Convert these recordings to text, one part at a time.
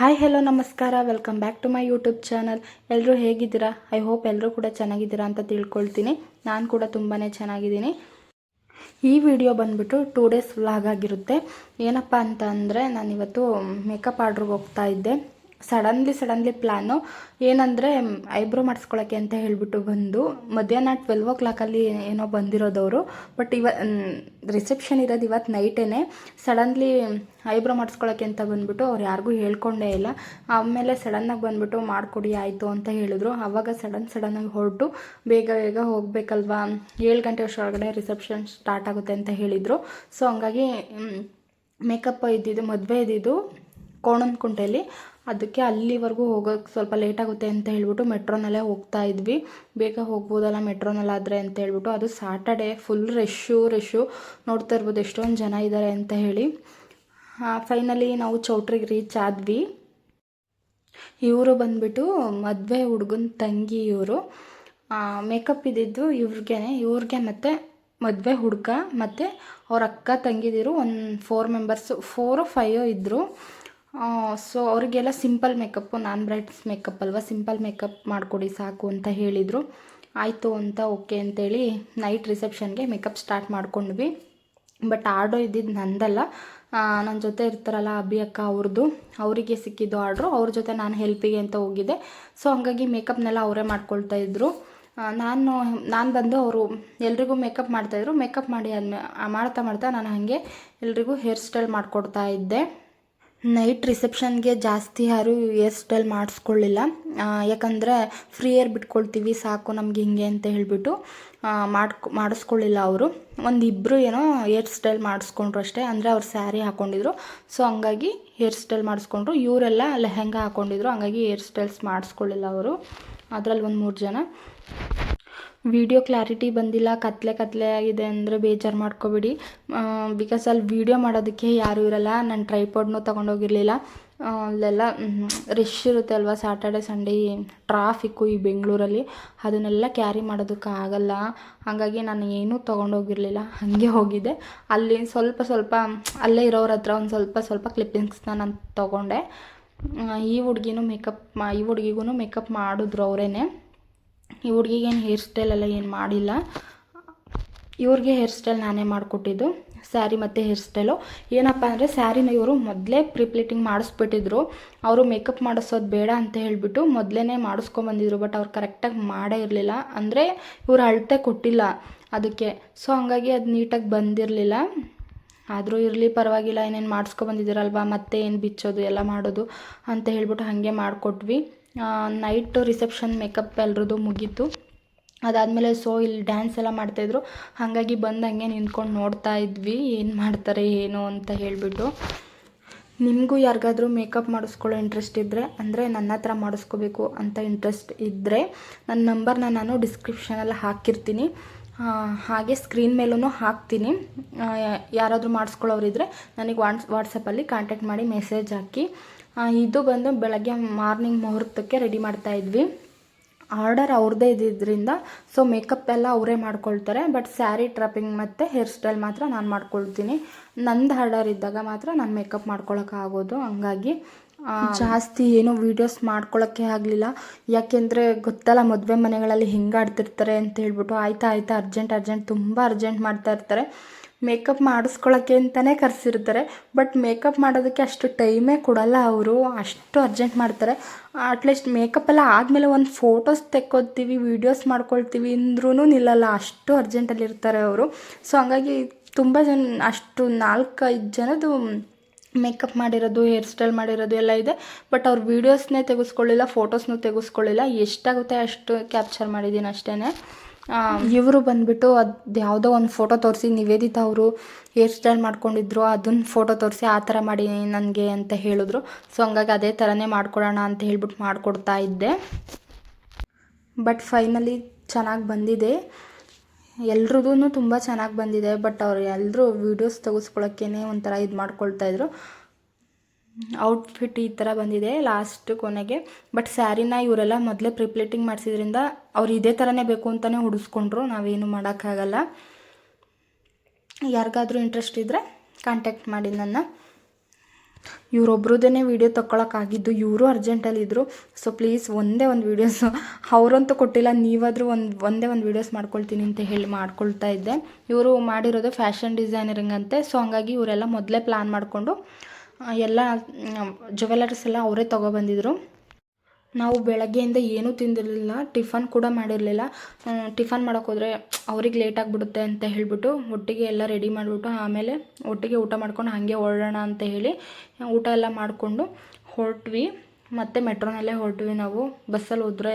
Hi hello ನಮಸ್ಕಾರ, welcome back to my YouTube channel. ಎಲ್ಲರೂ ಹೇಗಿದ್ದೀರಾ? ಐ ಹೋಪ್ ಎಲ್ಲರೂ ಕೂಡ ಚೆನ್ನಾಗಿದ್ದೀರಾ ಅಂತ ತಿಳ್ಕೊಳ್ತೀನಿ. ನಾನು ಕೂಡ ತುಂಬಾ ಚೆನ್ನಾಗಿದ್ದೀನಿ. ಈ ವಿಡಿಯೋ ಬಂದುಬಿಟ್ಟು 2 ಡೇಸ್ ವ್ಲಾಗ್ ಆಗಿರುತ್ತೆ. ಏನಪ್ಪ ಅಂತ ಅಂದರೆ, ನಾನಿವತ್ತು ಮೇಕಪ್ ಆರ್ಡ್ರಿಗೆ ಹೋಗ್ತಾ ಇದ್ದೆ. ಸಡನ್ಲಿ ಪ್ಲ್ಯಾನು ಏನಂದರೆ, ಐಬ್ರೋ ಮಾಡಿಸ್ಕೊಳ್ಳೋಕ್ಕೆ ಅಂತ ಹೇಳಿಬಿಟ್ಟು ಬಂದು ಮಧ್ಯಾಹ್ನ 12 o'clock ಏನೋ ಬಂದಿರೋದವರು. ಬಟ್ ರಿಸೆಪ್ಷನ್ ಇರೋದು ಇವತ್ತು ನೈಟೇ. ಸಡನ್ಲಿ ಐಬ್ರೋ ಮಾಡಿಸ್ಕೊಳ್ಳೋಕ್ಕೆ ಅಂತ ಬಂದುಬಿಟ್ಟು ಅವ್ರು ಯಾರಿಗೂ ಹೇಳ್ಕೊಂಡೇ ಇಲ್ಲ. ಆಮೇಲೆ ಸಡನ್ನಾಗಿ ಬಂದುಬಿಟ್ಟು ಮಾಡಿಕೊಡಿ ಆಯಿತು ಅಂತ ಹೇಳಿದ್ರು. ಆವಾಗ ಸಡನ್ನಾಗಿ ಹೊರಟು ಬೇಗ ಹೋಗಬೇಕಲ್ವಾ, 7 ಗಂಟೆ ಅಷ್ಟರೊಳಗಡೆ ರಿಸೆಪ್ಷನ್ ಸ್ಟಾರ್ಟ್ ಆಗುತ್ತೆ ಅಂತ ಹೇಳಿದರು. ಸೊ ಹಂಗಾಗಿ ಮೇಕಪ್ ಇದ್ದಿದ್ದು, ಮದುವೆ ಇದ್ದಿದ್ದು ಕೋಣನಕುಂಟೆಯಲ್ಲಿ. ಅದಕ್ಕೆ ಅಲ್ಲಿವರೆಗೂ ಹೋಗೋಕ್ಕೆ ಸ್ವಲ್ಪ ಲೇಟ್ ಆಗುತ್ತೆ ಅಂತ ಹೇಳ್ಬಿಟ್ಟು ಮೆಟ್ರೋನಲ್ಲೇ ಹೋಗ್ತಾ ಇದ್ವಿ. ಬೇಗ ಹೋಗ್ಬೋದಲ್ಲ ಮೆಟ್ರೋನಲ್ಲಾದರೆ ಅಂತ ಹೇಳ್ಬಿಟ್ಟು. ಅದು ಸಾಟರ್ಡೆ, ಫುಲ್ ರಶ್ಶು ನೋಡ್ತಾ ಇರ್ಬೋದು ಎಷ್ಟೊಂದು ಜನ ಇದ್ದಾರೆ ಅಂತ ಹೇಳಿ. ಫೈನಲಿ ನಾವು ಚೌಟ್ರಿಗೆ ರೀಚ್ ಆದ್ವಿ. ಇವರು ಬಂದುಬಿಟ್ಟು ಮದುವೆ ಹುಡುಗನ ತಂಗಿ. ಇವರು ಮೇಕಪ್ ಇದ್ದಿದ್ದು ಇವ್ರಿಗೆ ಮತ್ತು ಮದುವೆ ಹುಡುಗ ಮತ್ತು ಅವ್ರ ಅಕ್ಕ ತಂಗಿದಿರು ಒಂದು 4 ಮೆಂಬರ್ಸು, 4 or 5 ಇದ್ದರು. ಸೊ ಅವರಿಗೆಲ್ಲ ಸಿಂಪಲ್ ಮೇಕಪ್ಪು, ನಾನ್ ಬ್ರೈಡ್ಸ್ ಮೇಕಪ್ ಅಲ್ವಾ, ಸಿಂಪಲ್ ಮೇಕಪ್ ಮಾಡಿಕೊಡಿ ಸಾಕು ಅಂತ ಹೇಳಿದರು. ಆಯಿತು ಅಂತ ಓಕೆ ಅಂತೇಳಿ ನೈಟ್ ರಿಸೆಪ್ಷನ್ಗೆ ಮೇಕಪ್ ಸ್ಟಾರ್ಟ್ ಮಾಡ್ಕೊಂಡ್ವಿ. ಬಟ್ ಆರ್ಡರ್ ಇದ್ದಿದ್ದು ನಂದಲ್ಲ, ನನ್ನ ಜೊತೆ ಇರ್ತಾರಲ್ಲ ಅಭಿ ಅಕ್ಕ ಅವ್ರದ್ದು, ಅವರಿಗೆ ಸಿಕ್ಕಿದ್ದು ಆರ್ಡ್ರು. ಅವ್ರ ಜೊತೆ ನಾನು ಹೆಲ್ಪಿಗೆ ಅಂತ ಹೋಗಿದ್ದೆ. ಸೊ ಹಂಗಾಗಿ ಮೇಕಪ್ನೆಲ್ಲ ಅವರೇ ಮಾಡ್ಕೊಳ್ತಾಯಿದ್ರು. ನಾನು ಬಂದು ಅವರು ಎಲ್ರಿಗೂ ಮೇಕಪ್ ಮಾಡ್ತಾಯಿದ್ರು. ಮೇಕಪ್ ಮಾಡ್ತಾ ನಾನು ಹಾಗೆ ಎಲ್ರಿಗೂ ಹೇರ್ ಸ್ಟೈಲ್ ಮಾಡಿಕೊಡ್ತಾ ಇದ್ದೆ. ನೈಟ್ ರಿಸೆಪ್ಷನ್ಗೆ ಜಾಸ್ತಿ ಯಾರು ಹೇರ್ ಸ್ಟೈಲ್ ಮಾಡಿಸ್ಕೊಳ್ಳಿಲ್ಲ. ಯಾಕಂದರೆ ಫ್ರೀ ಹೇರ್ ಬಿಟ್ಕೊಳ್ತೀವಿ ಸಾಕು ನಮ್ಗೆ ಹಿಂಗೆ ಅಂತ ಹೇಳಿಬಿಟ್ಟು ಮಾಡಿಸ್ಕೊಳ್ಳಿಲ್ಲ ಅವರು. ಒಂದಿಬ್ಬರು ಏನೋ ಹೇರ್ ಸ್ಟೈಲ್ ಮಾಡಿಸ್ಕೊಂಡ್ರು ಅಷ್ಟೇ. ಅಂದರೆ ಅವ್ರು ಸ್ಯಾರಿ ಹಾಕ್ಕೊಂಡಿದ್ರು. ಸೊ ಹಂಗಾಗಿ ಹೇರ್ ಸ್ಟೈಲ್ ಮಾಡಿಸ್ಕೊಂಡ್ರು. ಇವರೆಲ್ಲ ಲೆಹೆಂಗಾ ಹಾಕ್ಕೊಂಡಿದ್ರು. ಹಂಗಾಗಿ ಹೇರ್ ಸ್ಟೈಲ್ಸ್ ಮಾಡಿಸ್ಕೊಳ್ಳಿಲ್ಲ ಅವರು. ಅದರಲ್ಲಿ ಒಂದು 3 ಜನ. ವಿಡಿಯೋ ಕ್ಲಾರಿಟಿ ಬಂದಿಲ್ಲ, ಕತ್ಲೆ ಆಗಿದೆ ಅಂದರೆ ಬೇಜಾರು ಮಾಡ್ಕೊಬೇಡಿ. ಬಿಕಾಸ್ ಅಲ್ಲಿ ವಿಡಿಯೋ ಮಾಡೋದಕ್ಕೆ ಯಾರೂ ಇರಲ್ಲ. ನಾನು ಟ್ರೈಪಾಡ್ನೂ ತೊಗೊಂಡೋಗಿರಲಿಲ್ಲ. ಅಲ್ಲೆಲ್ಲ ರಶ್ ಇರುತ್ತೆ ಅಲ್ವಾ, ಸ್ಯಾಟರ್ಡೆ ಸಂಡೇ ಟ್ರಾಫಿಕ್ಕು ಈ ಬೆಂಗಳೂರಲ್ಲಿ, ಅದನ್ನೆಲ್ಲ ಕ್ಯಾರಿ ಮಾಡೋದಕ್ಕಾಗಲ್ಲ. ಹಾಗಾಗಿ ನಾನು ಏನೂ ತೊಗೊಂಡೋಗಿರಲಿಲ್ಲ, ಹಾಗೆ ಹೋಗಿದ್ದೆ. ಅಲ್ಲಿ ಸ್ವಲ್ಪ ಅಲ್ಲೇ ಇರೋರ ಹತ್ರ ಒಂದು ಸ್ವಲ್ಪ ಕ್ಲಿಪ್ಪಿಂಗ್ಸ್ನ ನಾನು ತೊಗೊಂಡೆ. ಈ ಹುಡುಗಿಗೂ ಮೇಕಪ್ ಮಾಡಿದ್ರು ಅವರೇನೆ. ಈ ಹುಡುಗಿಗೇನು ಹೇರ್ ಸ್ಟೈಲ್ ಎಲ್ಲ ಏನು ಮಾಡಿಲ್ಲ. ಇವ್ರಿಗೆ ಹೇರ್ ಸ್ಟೈಲ್ ನಾನೇ ಮಾಡಿಕೊಟ್ಟಿದ್ದು, ಸ್ಯಾರಿ ಮತ್ತು ಹೇರ್ ಸ್ಟೈಲು. ಏನಪ್ಪ ಅಂದರೆ ಸ್ಯಾರಿನ ಇವರು ಮೊದಲೇ ಪ್ರಿಪ್ಲೇಟಿಂಗ್ ಮಾಡಿಸ್ಬಿಟ್ಟಿದ್ರು. ಅವರು ಮೇಕಪ್ ಮಾಡಿಸೋದು ಬೇಡ ಅಂತ ಹೇಳಿಬಿಟ್ಟು ಮೊದಲೇ ಮಾಡಿಸ್ಕೊಂಬಂದಿದ್ರು. ಬಟ್ ಅವ್ರು ಕರೆಕ್ಟಾಗಿ ಮಾಡೇ ಇರಲಿಲ್ಲ. ಅಂದರೆ ಇವ್ರು ಅಳತೆ ಕೊಟ್ಟಿಲ್ಲ ಅದಕ್ಕೆ. ಸೊ ಹಂಗಾಗಿ ಅದು ನೀಟಾಗಿ ಬಂದಿರಲಿಲ್ಲ. ಆದರೂ ಇರಲಿ ಪರವಾಗಿಲ್ಲ, ಏನೇನು ಮಾಡಿಸ್ಕೊಬಂದಿದ್ದೀರಲ್ವ, ಮತ್ತೆ ಏನು ಬಿಚ್ಚೋದು ಎಲ್ಲ ಮಾಡೋದು ಅಂತ ಹೇಳ್ಬಿಟ್ಟು ಹಾಗೆ ಮಾಡಿಕೊಟ್ವಿ. ನೈಟು ರಿಸೆಪ್ಷನ್ ಮೇಕಪ್ ಎಲ್ರದ್ದು ಮುಗೀತು. ಅದಾದಮೇಲೆ ಇಲ್ಲಿ ಡ್ಯಾನ್ಸ್ ಎಲ್ಲ ಮಾಡ್ತಾಯಿದ್ರು. ಹಾಗಾಗಿ ಹಂಗೆ ನಿಂತ್ಕೊಂಡು ನೋಡ್ತಾ ಇದ್ವಿ ಏನು ಮಾಡ್ತಾರೆ ಏನು ಅಂತ ಹೇಳಿಬಿಟ್ಟು. ನಿಮಗೂ ಯಾರಿಗಾದ್ರೂ ಮೇಕಪ್ ಮಾಡಿಸ್ಕೊಳ್ಳೋ ಇಂಟ್ರೆಸ್ಟ್ ಇದ್ದರೆ, ಅಂದರೆ ನನ್ನ ಹತ್ರ ಮಾಡಿಸ್ಕೋಬೇಕು ಅಂತ ಇಂಟ್ರೆಸ್ಟ್ ಇದ್ದರೆ, ನನ್ನ ನಂಬರ್ನ ನಾನು ಡಿಸ್ಕ್ರಿಪ್ಷನಲ್ಲಿ ಹಾಕಿರ್ತೀನಿ. ಹಾಗೆ ಸ್ಕ್ರೀನ್ ಮೇಲೂ ಹಾಕ್ತೀನಿ. ಯಾರಾದರೂ ಮಾಡಿಸ್ಕೊಳ್ಳೋರಿದ್ದರೆ ನನಗೆ ವಾಟ್ಸಪ್ಪಲ್ಲಿ ಕಾಂಟ್ಯಾಕ್ಟ್ ಮಾಡಿ ಮೆಸೇಜ್ ಹಾಕಿ. ಇದು ಬಂದು ಬೆಳಗ್ಗೆ ಮಾರ್ನಿಂಗ್ ಮುಹೂರ್ತಕ್ಕೆ ರೆಡಿ ಮಾಡ್ತಾಯಿದ್ವಿ. ಆರ್ಡರ್ ಅವ್ರದ್ದೇ ಇದ್ದಿದ್ದರಿಂದ ಸೊ ಮೇಕಪ್ ಎಲ್ಲ ಅವರೇ ಮಾಡ್ಕೊಳ್ತಾರೆ. ಬಟ್ ಸ್ಯಾರಿ ಟ್ರಾಪಿಂಗ್ ಮತ್ತು ಹೇರ್ ಸ್ಟೈಲ್ ಮಾತ್ರ ನಾನು ಮಾಡ್ಕೊಳ್ತೀನಿ. ನಂದು ಆರ್ಡರ್ ಇದ್ದಾಗ ಮಾತ್ರ ನಾನು ಮೇಕಪ್ ಮಾಡ್ಕೊಳಕ್ಕಾಗೋದು. ಹಂಗಾಗಿ ಜಾಸ್ತಿ ಏನೋ ವೀಡಿಯೋಸ್ ಮಾಡ್ಕೊಳ್ಳೋಕ್ಕೆ ಆಗಲಿಲ್ಲ. ಯಾಕೆಂದರೆ ಗೊತ್ತಲ್ಲ ಮದುವೆ ಮನೆಗಳಲ್ಲಿ ಹೆಂಗೆ ಆಡ್ತಿರ್ತಾರೆ ಅಂತ ಹೇಳ್ಬಿಟ್ಟು. ಆಯ್ತಾ ಅರ್ಜೆಂಟ್ ತುಂಬ ಅರ್ಜೆಂಟ್ ಮಾಡ್ತಾ ಇರ್ತಾರೆ. ಮೇಕಪ್ ಮಾಡಿಸ್ಕೊಳ್ಳೋಕ್ಕೆ ಅಂತಲೇ ಕರೆಸಿರ್ತಾರೆ. ಬಟ್ ಮೇಕಪ್ ಮಾಡೋದಕ್ಕೆ ಅಷ್ಟು ಟೈಮೇ ಕೊಡಲ್ಲ ಅವರು, ಅಷ್ಟು ಅರ್ಜೆಂಟ್ ಮಾಡ್ತಾರೆ. ಅಟ್ಲೀಸ್ಟ್ ಮೇಕಪ್ಪೆಲ್ಲ ಆದಮೇಲೆ ಒಂದು ಫೋಟೋಸ್ ತೆಕ್ಕೊತೀವಿ, ವೀಡಿಯೋಸ್ ಮಾಡ್ಕೊಳ್ತೀವಿ ಅಂದ್ರೂ ನಿಲ್ಲಲ್ಲ, ಅಷ್ಟು ಅರ್ಜೆಂಟಲ್ಲಿರ್ತಾರೆ ಅವರು. ಸೊ ಹಂಗಾಗಿ ತುಂಬ ಜನ, ಅಷ್ಟು 4-5 ಜನದ್ದು ಮೇಕಪ್ ಮಾಡಿರೋದು, ಹೇರ್ ಸ್ಟೈಲ್ ಮಾಡಿರೋದು ಎಲ್ಲ ಇದೆ. ಬಟ್ ಅವ್ರು ವೀಡಿಯೋಸ್ನೇ ತೆಗೆಸ್ಕೊಳ್ಳಿಲ್ಲ, ಫೋಟೋಸ್ನೂ ತೆಗೆಸ್ಕೊಳ್ಳಿಲ್ಲ. ಎಷ್ಟಾಗುತ್ತೆ ಅಷ್ಟು ಕ್ಯಾಪ್ಚರ್ ಮಾಡಿದ್ದೀನಿ ಅಷ್ಟೇ. ಇವರು ಬಂದುಬಿಟ್ಟು ಅದು ಯಾವುದೋ ಒಂದು ಫೋಟೋ ತೋರಿಸಿ, ನಿವೇದಿತಾ ಅವರು ಹೇರ್ ಸ್ಟೈಲ್ ಮಾಡ್ಕೊಂಡಿದ್ರು, ಅದನ್ನ ಫೋಟೋ ತೋರಿಸಿ ಆ ಥರ ಮಾಡಿ ನನಗೆ ಅಂತ ಹೇಳಿದ್ರು. ಸೊ ಹಂಗಾಗಿ ಅದೇ ಥರನೇ ಮಾಡ್ಕೊಡೋಣ ಅಂತ ಹೇಳ್ಬಿಟ್ಟು ಮಾಡಿಕೊಡ್ತಾ ಇದ್ದೆ. ಬಟ್ ಫೈನಲಿ ಚೆನ್ನಾಗಿ ಬಂದಿದೆ. ಎಲ್ರದೂ ತುಂಬ ಚೆನ್ನಾಗಿ ಬಂದಿದೆ. ಬಟ್ ಅವ್ರು ಎಲ್ಲರೂ ವೀಡಿಯೋಸ್ ತೆಗೆಸ್ಕೊಳ್ಳೋಕ್ಕೇ ಒಂಥರ ಇದು ಮಾಡ್ಕೊಳ್ತಾಯಿದ್ರು. ಔಟ್ಫಿಟ್ ಈ ಥರ ಬಂದಿದೆ ಲಾಸ್ಟ್ ಕೊನೆಗೆ. ಬಟ್ ಸ್ಯಾರಿನ ಇವರೆಲ್ಲ ಮೊದಲೇ ಪ್ರಿಪ್ಲೇಟಿಂಗ್ ಮಾಡಿಸಿದ್ರಿಂದ ಅವ್ರು ಇದೇ ಥರನೇ ಬೇಕು ಅಂತಲೇ ಹುಡಿಸ್ಕೊಂಡ್ರು. ನಾವೇನು ಮಾಡೋಕ್ಕಾಗಲ್ಲ. ಯಾರಿಗಾದ್ರೂ ಇಂಟ್ರೆಸ್ಟ್ ಇದ್ದರೆ ಕಾಂಟ್ಯಾಕ್ಟ್ ಮಾಡಿ ನನ್ನ. ಇವರೊಬ್ರದ್ದೇ ವೀಡಿಯೋ ತೊಗೊಳಕ್ಕಾಗಿದ್ದು, ಇವರು ಅರ್ಜೆಂಟಲ್ಲಿದ್ದರು. ಸೊ ಪ್ಲೀಸ್ ಒಂದೇ ಒಂದು ವೀಡಿಯೋಸು ಅವರಂತೂ ಕೊಟ್ಟಿಲ್ಲ, ನೀವಾದರೂ ಒಂದೇ ಒಂದು ವೀಡಿಯೋಸ್ ಮಾಡ್ಕೊಳ್ತೀನಿ ಅಂತ ಹೇಳಿ ಮಾಡ್ಕೊಳ್ತಾ ಇದ್ದೆ. ಇವರು ಮಾಡಿರೋದು ಫ್ಯಾಷನ್ ಡಿಸೈನರಿಂಗ್ ಅಂತೆ. ಸೊ ಹಂಗಾಗಿ ಇವರೆಲ್ಲ ಮೊದಲೇ ಪ್ಲ್ಯಾನ್ ಮಾಡಿಕೊಂಡು ಎಲ್ಲ ಜ್ಯುವೆಲರೀಸ್ ಎಲ್ಲ ಅವರೇ ತೊಗೊಬಂದಿದ್ರು. ನಾವು ಬೆಳಗ್ಗೆಯಿಂದ ಏನೂ ತಿಂದಿರಲಿಲ್ಲ, ಟಿಫನ್ ಕೂಡ ಮಾಡಿರಲಿಲ್ಲ. ಟಿಫನ್ ಮಾಡೋಕ್ಕೋದ್ರೆ ಅವ್ರಿಗೆ ಲೇಟ್ ಆಗಿಬಿಡುತ್ತೆ ಅಂತ ಹೇಳಿಬಿಟ್ಟು ಒಟ್ಟಿಗೆ ಎಲ್ಲ ರೆಡಿ ಮಾಡಿಬಿಟ್ಟು ಆಮೇಲೆ ಒಟ್ಟಿಗೆ ಊಟ ಮಾಡ್ಕೊಂಡು ಹಾಗೆ ಹೊರಡೋಣ ಅಂತ ಹೇಳಿ ಊಟ ಎಲ್ಲ ಮಾಡಿಕೊಂಡು ಹೊರಟ್ವಿ. ಮತ್ತು ಮೆಟ್ರೋನಲ್ಲೇ ಹೊರಟ್ವಿ ನಾವು. ಬಸ್ಸಲ್ಲಿ ಹೋದರೆ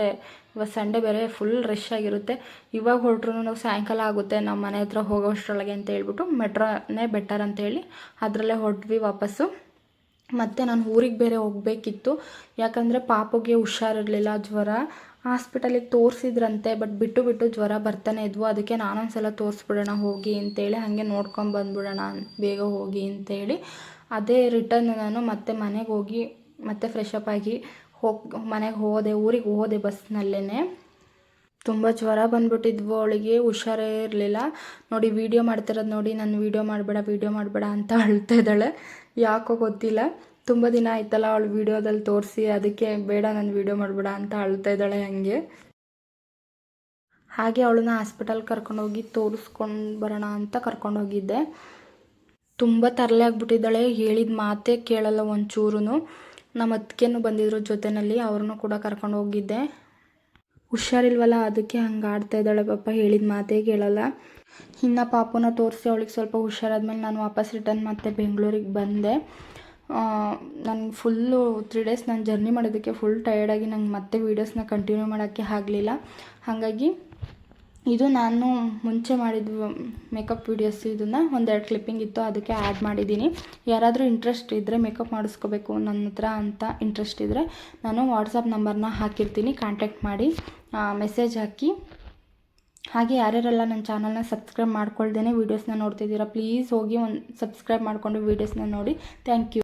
ಇವತ್ತು ಸಂಡೇ ಬೇರೆ ಫುಲ್ ರಶ್ ಆಗಿರುತ್ತೆ. ಇವಾಗ ಹೊರಟ್ರು ನಾವು ಸಾಯಂಕಾಲ ಆಗುತ್ತೆ ನಮ್ಮ ಮನೆ ಹತ್ರ ಹೋಗೋಷ್ಟರೊಳಗೆ ಅಂತ ಹೇಳ್ಬಿಟ್ಟು ಮೆಟ್ರೋನೇ ಬೆಟರ್ ಅಂತೇಳಿ ಅದರಲ್ಲೇ ಹೊರಟ್ವಿ ವಾಪಸ್ಸು. ಮತ್ತು ನಾನು ಊರಿಗೆ ಬೇರೆ ಹೋಗಬೇಕಿತ್ತು, ಯಾಕಂದರೆ ಪಾಪುಗೆ ಹುಷಾರಿರಲಿಲ್ಲ, ಜ್ವರ. ಹಾಸ್ಪಿಟಲಿಗೆ ತೋರಿಸಿದ್ರಂತೆ, ಬಟ್ ಬಿಟ್ಟು ಜ್ವರ ಬರ್ತಾನೆ ಇದ್ವು. ಅದಕ್ಕೆ ನಾನೊಂದು ಸಲ ತೋರಿಸ್ಬಿಡೋಣ ಹೋಗಿ ಅಂತೇಳಿ, ಹಾಗೆ ನೋಡ್ಕೊಂಬಂದ್ಬಿಡೋಣ ಬೇಗ ಹೋಗಿ ಅಂತೇಳಿ ಅದೇ ರಿಟರ್ನ್ ನಾನು ಮತ್ತೆ ಮನೆಗೆ ಹೋಗಿ ಮತ್ತೆ ಫ್ರೆಶಪ್ ಆಗಿ ಮನೆಗೆ ಊರಿಗೆ ಹೋದೆ ಬಸ್ನಲ್ಲೇ. ತುಂಬ ಜ್ವರ ಬಂದ್ಬಿಟ್ಟಿದ್ವು, ಅವಳಿಗೆ ಹುಷಾರೇ ಇರಲಿಲ್ಲ. ನೋಡಿ ವೀಡಿಯೋ ಮಾಡ್ತಿರೋದು ನೋಡಿ, ನಾನು ವೀಡಿಯೋ ಮಾಡಬೇಡ ಅಂತ ಅಳ್ತಾ ಇದ್ದಾಳೆ. ಯಾಕೋ ಗೊತ್ತಿಲ್ಲ, ತುಂಬ ದಿನ ಆಯ್ತಲ್ಲ ಅವಳು ವೀಡಿಯೋದಲ್ಲಿ ತೋರಿಸಿ, ಅದಕ್ಕೆ ಬೇಡ ನಾನು ವೀಡಿಯೋ ಮಾಡಬೇಡ ಅಂತ ಅಳ್ತಾ ಇದ್ದಾಳೆ. ಹಾಗೆ ಅವಳನ್ನ ಹಾಸ್ಪಿಟಲ್ಗೆ ಕರ್ಕೊಂಡೋಗಿ ತೋರಿಸ್ಕೊಂಡು ಬರೋಣ ಅಂತ ಕರ್ಕೊಂಡೋಗಿದ್ದೆ. ತುಂಬ ತರಲೆ ಆಗಿಬಿಟ್ಟಿದ್ದಾಳೆ, ಹೇಳಿದ ಮಾತೇ ಕೇಳಲ್ಲ ಒಂಚೂರು. ನಮ್ಮ ಅತ್ತಿಗೆನೂ ಬಂದಿದ್ರು ಜೊತೆಯಲ್ಲಿ, ಅವ್ರನ್ನೂ ಕೂಡ ಕರ್ಕೊಂಡು ಹೋಗಿದ್ದೆ. ಹುಷಾರಿಲ್ವಲ್ಲ ಅದಕ್ಕೆ ಹಂಗೆ ಆಡ್ತಾ ಇದ್ದಾಳೆ ಪಾಪ, ಹೇಳಿದ ಮಾತೇ ಕೇಳಲ್ಲ. ಇನ್ನು ಪಾಪುನ ತೋರಿಸಿ ಅವಳಿಗೆ ಸ್ವಲ್ಪ ಹುಷಾರಾದ್ಮೇಲೆ ನಾನು ವಾಪಸ್ ರಿಟರ್ನ್ ಮತ್ತೆ ಬೆಂಗಳೂರಿಗೆ ಬಂದೆ. ನನಗೆ ಫುಲ್ಲು 3 days ನಾನು ಜರ್ನಿ ಮಾಡೋದಕ್ಕೆ ಫುಲ್ ಟಯರ್ಡಾಗಿ ನಂಗೆ ಮತ್ತೆ ವೀಡಿಯೋಸ್ನ ಕಂಟಿನ್ಯೂ ಮಾಡೋಕ್ಕೆ ಆಗಲಿಲ್ಲ. ಹಾಗಾಗಿ ಇದು ನಾನು ಮುಂಚೆ ಮಾಡಿದ್ವಿ ಮೇಕಪ್ ವೀಡಿಯೋಸ್, ಇದನ್ನು ಒಂದೆರಡು ಕ್ಲಿಪ್ಪಿಂಗ್ ಇತ್ತು ಅದಕ್ಕೆ ಆ್ಯಡ್ ಮಾಡಿದ್ದೀನಿ. ಯಾರಾದರೂ ಇಂಟ್ರೆಸ್ಟ್ ಇದ್ದರೆ ಮೇಕಪ್ ಮಾಡಿಸ್ಕೋಬೇಕು ನನ್ನ ಹತ್ರ ಅಂತ ಇಂಟ್ರೆಸ್ಟ್ ಇದ್ದರೆ ನಾನು ವಾಟ್ಸಪ್ ನಂಬರ್ನ ಹಾಕಿರ್ತೀನಿ, ಕಾಂಟ್ಯಾಕ್ಟ್ ಮಾಡಿ ಮೆಸೇಜ್ ಹಾಕಿ. ಹಾಗೆ ಯಾರ್ಯಾರೆಲ್ಲ ನನ್ನ ಚಾನಲ್ನ ಸಬ್ಸ್ಕ್ರೈಬ್ ಮಾಡ್ಕೊಳ್ದೇನೆ ವೀಡಿಯೋಸ್ನ ನೋಡ್ತಿದ್ದೀರಾ, ಪ್ಲೀಸ್ ಹೋಗಿ ಒಂದು ಸಬ್ಸ್ಕ್ರೈಬ್ ಮಾಡಿಕೊಂಡು ವೀಡಿಯೋಸ್ನ ನೋಡಿ. Thank you.